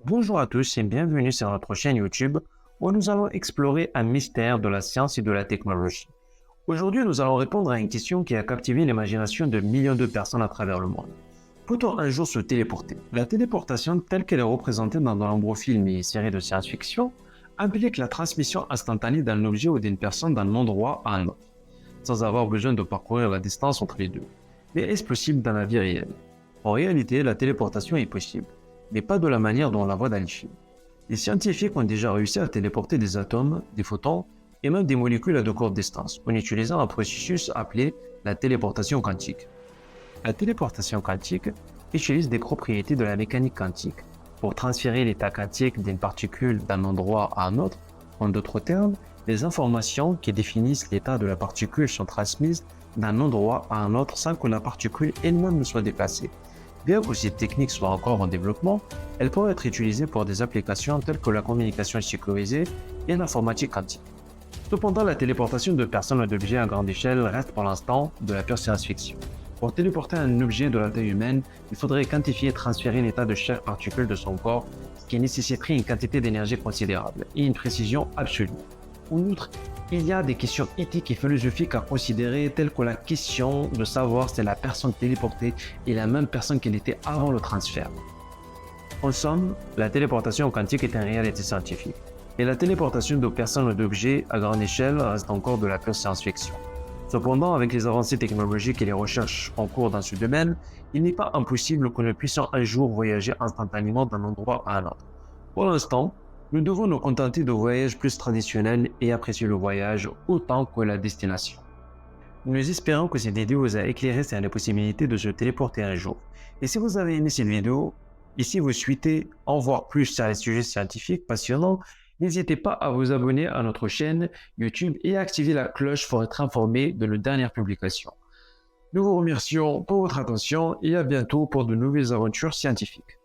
Bonjour à tous et bienvenue sur notre chaîne YouTube où nous allons explorer un mystère de la science et de la technologie. Aujourd'hui, nous allons répondre à une question qui a captivé l'imagination de millions de personnes à travers le monde. Peut-on un jour se téléporter? La téléportation, telle qu'elle est représentée dans de nombreux films et séries de science-fiction, implique la transmission instantanée d'un objet ou d'une personne d'un endroit à un autre, sans avoir besoin de parcourir la distance entre les deux. Mais est-ce possible dans la vie réelle? En réalité, la téléportation est possible, mais pas de la manière dont on la voit dans les films. Les scientifiques ont déjà réussi à téléporter des atomes, des photons et même des molécules à de courtes distances, en utilisant un processus appelé la téléportation quantique. La téléportation quantique utilise des propriétés de la mécanique quantique pour transférer l'état quantique d'une particule d'un endroit à un autre. En d'autres termes, les informations qui définissent l'état de la particule sont transmises d'un endroit à un autre sans que la particule elle-même ne soit déplacée. Bien que cette technique soit encore en développement, elle pourrait être utilisée pour des applications telles que la communication sécurisée et l'informatique quantique. Cependant, la téléportation de personnes ou d'objets à grande échelle reste pour l'instant de la pure science-fiction. Pour téléporter un objet de la taille humaine, il faudrait quantifier et transférer l'état de chaque particule de son corps, ce qui nécessiterait une quantité d'énergie considérable et une précision absolue. En outre, il y a des questions éthiques et philosophiques à considérer, telles que la question de savoir si la personne téléportée est la même personne qu'elle était avant le transfert. En somme, la téléportation quantique est une réalité scientifique, et la téléportation de personnes ou d'objets à grande échelle reste encore de la pure science-fiction. Cependant, avec les avancées technologiques et les recherches en cours dans ce domaine, il n'est pas impossible que nous puissions un jour voyager instantanément d'un endroit à un autre. Pour l'instant, nous devons nous contenter de voyages plus traditionnels et apprécier le voyage autant que la destination. Nous espérons que cette vidéo vous a éclairé sur la possibilité de se téléporter un jour. Et si vous avez aimé cette vidéo, et si vous souhaitez en voir plus sur les sujets scientifiques passionnants, n'hésitez pas à vous abonner à notre chaîne YouTube et à activer la cloche pour être informé de nos dernières publications. Nous vous remercions pour votre attention et à bientôt pour de nouvelles aventures scientifiques.